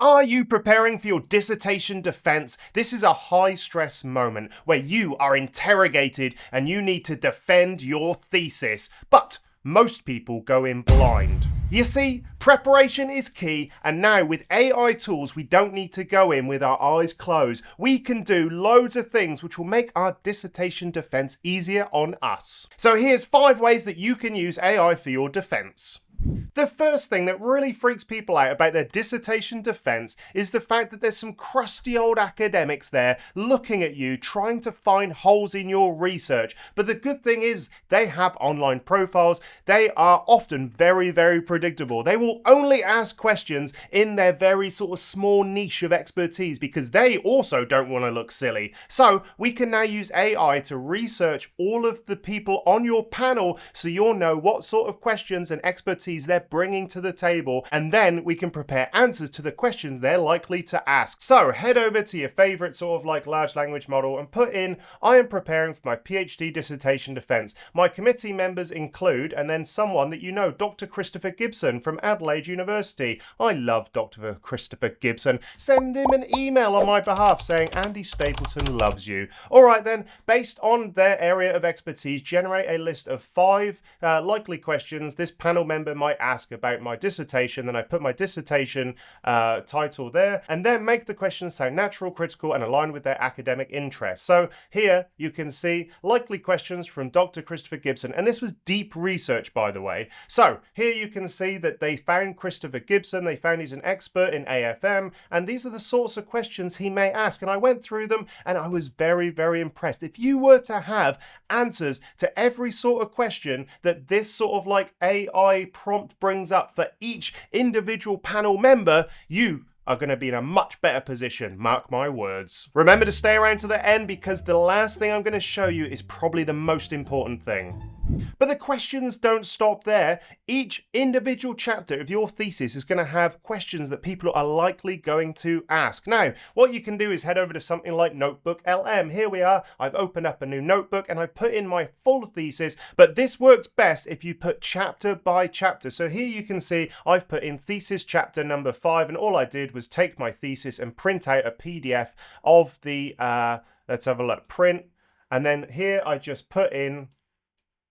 Are you preparing for your dissertation defense? This is a high-stress moment where you are interrogated and you need to defend your thesis. But most people go in blind. You see, preparation is key, and now with AI tools, we don't need to go in with our eyes closed. We can do loads of things which will make our dissertation defense easier on us. So here's 5 ways that you can use AI for your defense. The first thing that really freaks people out about their dissertation defense is the fact that there's some crusty old academics there looking at you, trying to find holes in your research. But the good thing is they have online profiles. They are often very, very predictable. They will only ask questions in their very sort of small niche of expertise because they also don't want to look silly. So we can now use AI to research all of the people on your panel so you'll know what sort of questions and expertise they're bringing to the table, and then we can prepare answers to the questions they're likely to ask. So head over to your favorite sort of like large language model and put in, I am preparing for my PhD dissertation defense. My committee members include, and then someone that you know, Dr. Christopher Gibson from Adelaide University. I love Dr. Christopher Gibson. Send him an email on my behalf saying Andy Stapleton loves you. All right then, based on their area of expertise, generate a list of 5 likely questions this panel member might ask about my dissertation. Then I put my dissertation title there, and then make the questions sound natural, critical, and aligned with their academic interests. So here you can see likely questions from Dr. Christopher Gibson, and this was deep research, by the way. So here you can see that they found Christopher Gibson, they found he's an expert in AFM, and these are the sorts of questions he may ask. And I went through them, and I was very, very impressed. If you were to have answers to every sort of question that this sort of like AI prompt brings up for each individual panel member, you are going to be in a much better position, mark my words. Remember to stay around to the end because the last thing I'm going to show you is probably the most important thing. But the questions don't stop there. Each individual chapter of your thesis is going to have questions that people are likely going to ask. Now, what you can do is head over to something like Notebook LM. Here we are. I've opened up a new notebook and I've put in my full thesis, but this works best if you put chapter by chapter. So here you can see I've put in thesis chapter number 5, and all I did was take my thesis and print out a PDF of the, let's have a look, print, and then here I just put in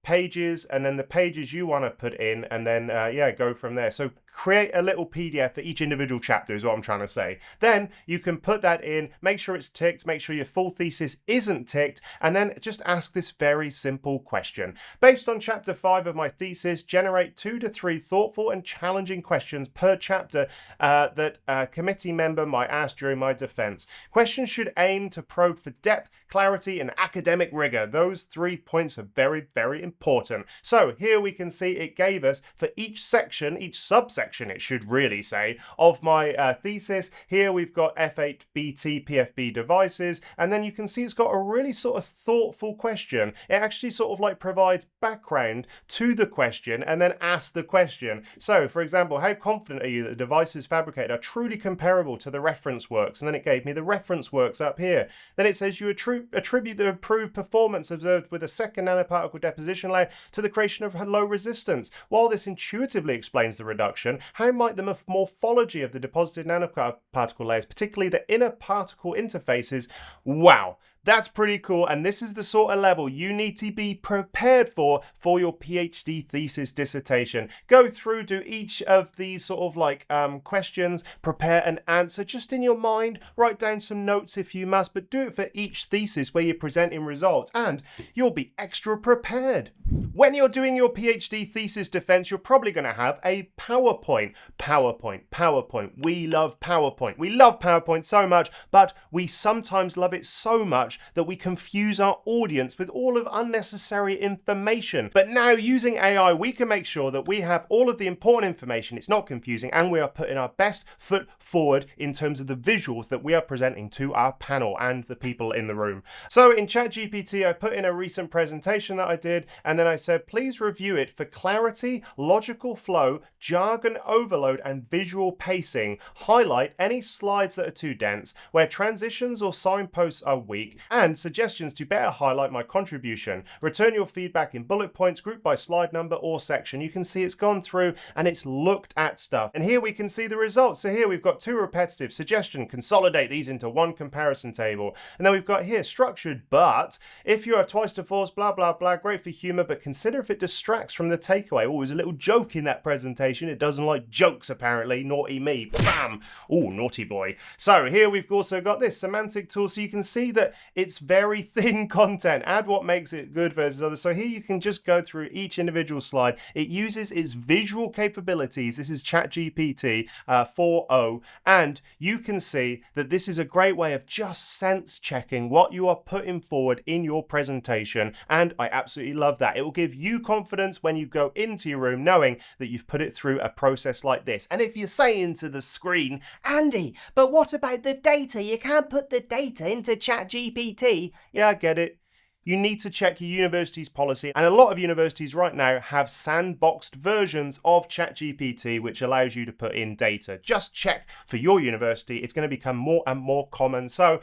pages, and then the pages you want to put in, and then yeah, go from there. So create a little PDF for each individual chapter is what I'm trying to say. Then you can put that in, make sure it's ticked, make sure your full thesis isn't ticked, and then just ask this very simple question. Based on chapter 5 of my thesis, generate 2 to 3 thoughtful and challenging questions per chapter that a committee member might ask during my defense. Questions should aim to probe for depth, clarity, and academic rigor. Those 3 points are very, very important. So here we can see it gave us for each section, each subsection, it should really say, of my thesis. Here we've got F8BT PFB devices, and then you can see it's got a really sort of thoughtful question. It actually sort of like provides background to the question and then asks the question. So for example, how confident are you that the devices fabricated are truly comparable to the reference works? And then it gave me the reference works up here. Then it says you attribute the improved performance observed with a second nanoparticle deposition layer to the creation of low resistance. While this intuitively explains the reduction, how might the morphology of the deposited nanoparticle layers, particularly the inner particle interfaces, wow, that's pretty cool, and this is the sort of level you need to be prepared for your PhD thesis dissertation. Go through, do each of these sort of like questions, prepare an answer just in your mind, write down some notes if you must, but do it for each thesis where you're presenting results, and you'll be extra prepared. When you're doing your PhD thesis defense, you're probably going to have a PowerPoint. PowerPoint. We love PowerPoint. We love PowerPoint so much, but we sometimes love it so much that we confuse our audience with all of unnecessary information. But now using AI, we can make sure that we have all of the important information, it's not confusing, and we are putting our best foot forward in terms of the visuals that we are presenting to our panel and the people in the room. So in ChatGPT, I put in a recent presentation that I did, and then I said, please review it for clarity, logical flow, jargon overload, and visual pacing. Highlight any slides that are too dense, where transitions or signposts are weak, and suggestions to better highlight my contribution. Return your feedback in bullet points, grouped by slide number or section. You can see it's gone through and it's looked at stuff. And here we can see the results. So here we've got 2 repetitive, suggestion, consolidate these into 1 comparison table. And then we've got here structured, but if you are twice divorced, blah, blah, blah, great for humor, but consider if it distracts from the takeaway. Oh, there's a little joke in that presentation. It doesn't like jokes, apparently. Naughty me. Bam. Oh, naughty boy. So here we've also got this semantic tool, so you can see that it's very thin content. Add what makes it good versus others. So here you can just go through each individual slide. It uses its visual capabilities. This is ChatGPT 4.0, and you can see that this is a great way of just sense checking what you are putting forward in your presentation, and I absolutely love that. It will give you confidence when you go into your room knowing that you've put it through a process like this. And if you're saying to the screen, Andy, but what about the data? You can't put the data into ChatGPT. Yeah, I get it. You need to check your university's policy, and a lot of universities right now have sandboxed versions of ChatGPT which allows you to put in data. Just check for your university. It's going to become more and more common, so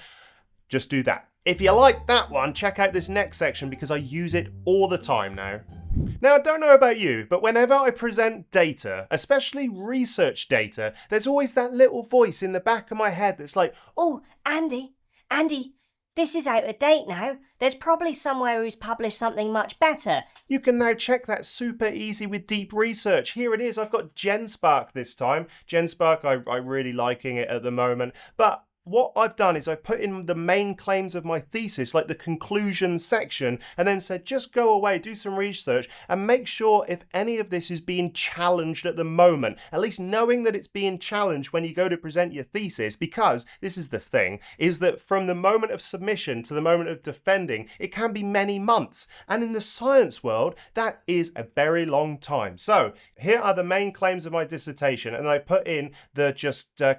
just do that. If you like that one, check out this next section because I use it all the time now. Now, I don't know about you, but whenever I present data, especially research data, there's always that little voice in the back of my head that's like, oh, Andy, this is out of date now. There's probably somewhere who's published something much better. You can now check that super easy with deep research. Here it is. I've got GenSpark this time. GenSpark, I'm really liking it at the moment. But what I've done is I've put in the main claims of my thesis, like the conclusion section, and then said, just go away, do some research, and make sure if any of this is being challenged at the moment, at least knowing that it's being challenged when you go to present your thesis, because this is the thing, is that from the moment of submission to the moment of defending, it can be many months. And in the science world, that is a very long time. So here are the main claims of my dissertation, and I put in the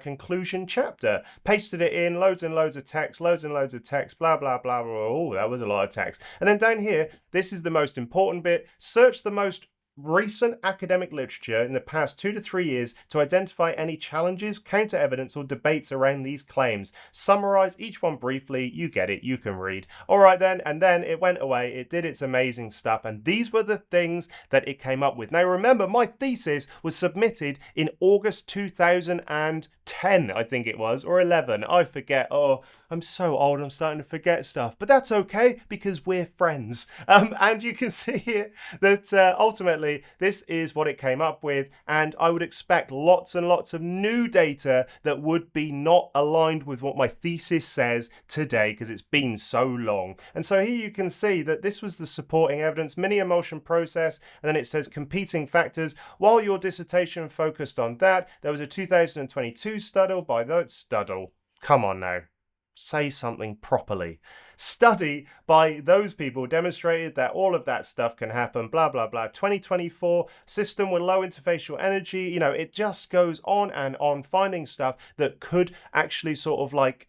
conclusion chapter. Pasted it in, loads and loads of text, blah, blah, blah, blah. Oh, that was a lot of text. And then down here, this is the most important bit. Search the most recent academic literature in the past 2 to 3 years to identify any challenges, counter evidence, or debates around these claims. Summarize each one briefly. You get it. You can read. All right then. And then it went away. It did its amazing stuff. And these were the things that it came up with. Now remember, my thesis was submitted in August 2010, I think it was, or 11. I forget. Oh, I'm so old. I'm starting to forget stuff. But that's okay because we're friends. And you can see here that ultimately, this is what it came up with, and I would expect lots and lots of new data that would be not aligned with what my thesis says today because it's been so long. And so here you can see that this was the supporting evidence, mini emulsion process, and then it says competing factors. While your dissertation focused on that, there was a 2022 study by come on now. Say something properly. Study by those people demonstrated that all of that stuff can happen, blah, blah, blah. 2024 system with low interfacial energy. You know, it just goes on and on, finding stuff that could actually sort of like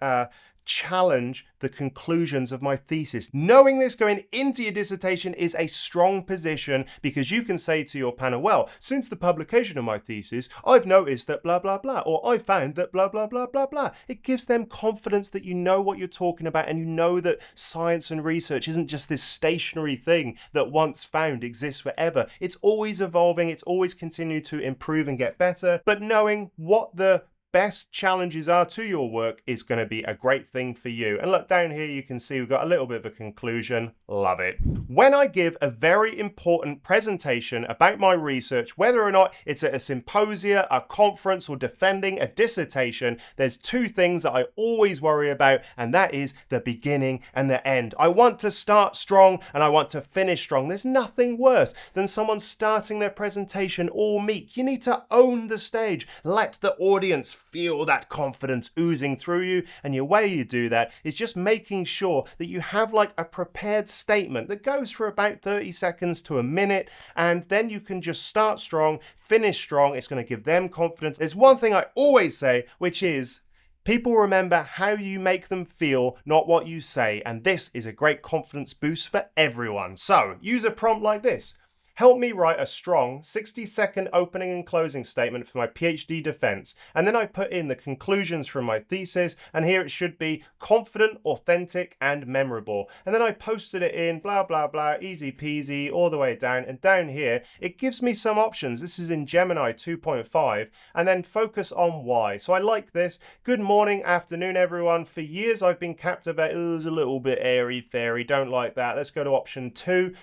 challenge the conclusions of my thesis. Knowing this going into your dissertation is a strong position because you can say to your panel, well, since the publication of my thesis, I've noticed that blah, blah, blah, or I found that blah, blah, blah, blah, blah. It gives them confidence that you know what you're talking about and you know that science and research isn't just this stationary thing that once found exists forever. It's always evolving. It's always continuing to improve and get better. But knowing what the best challenges are to your work is going to be a great thing for you. And look down here, you can see we've got a little bit of a conclusion. Love it. When I give a very important presentation about my research, whether or not it's at a symposia, a conference, or defending a dissertation, there's 2 things that I always worry about, and that is the beginning and the end. I want to start strong and I want to finish strong. There's nothing worse than someone starting their presentation all meek. You need to own the stage. Let the audience feel that confidence oozing through you, and your way you do that is just making sure that you have like a prepared statement that goes for about 30 seconds to a minute, and then you can just start strong, finish strong. It's going to give them confidence. There's one thing I always say, which is people remember how you make them feel, not what you say, and this is a great confidence boost for everyone. So use a prompt like this. help me write a strong 60-second opening and closing statement for my PhD defense. And then I put in the conclusions from my thesis, and here it should be confident, authentic, and memorable. And then I posted it in, blah, blah, blah, easy peasy, all the way down. And down here, it gives me some options. This is in Gemini 2.5, and then focus on why. So I like this. Good morning, afternoon, everyone. For years, I've been captivated. It was a little bit airy-fairy. Don't like that. Let's go to option 2.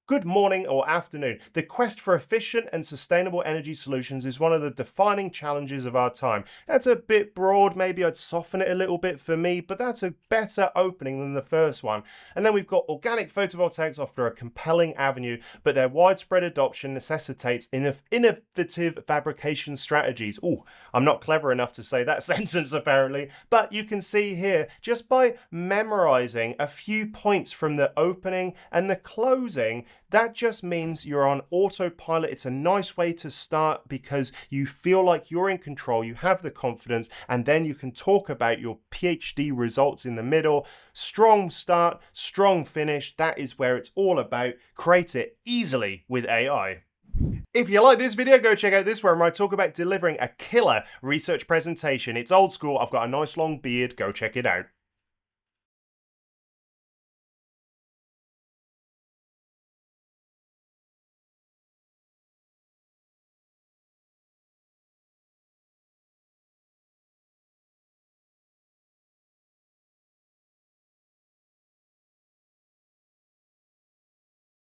Good morning or afternoon. The quest for efficient and sustainable energy solutions is one of the defining challenges of our time. That's a bit broad. Maybe I'd soften it a little bit for me, but that's a better opening than the first one. And then we've got organic photovoltaics offer a compelling avenue, but their widespread adoption necessitates innovative fabrication strategies. Oh, I'm not clever enough to say that sentence apparently, but you can see here, just by memorizing a few points from the opening and the closing, that just means you're on autopilot. It's a nice way to start because you feel like you're in control, you have the confidence, and then you can talk about your PhD results in the middle. Strong start, strong finish. That is where it's all about. Create it easily with AI. If you like this video, go check out this one where I talk about delivering a killer research presentation. It's old school. I've got a nice long beard. Go check it out.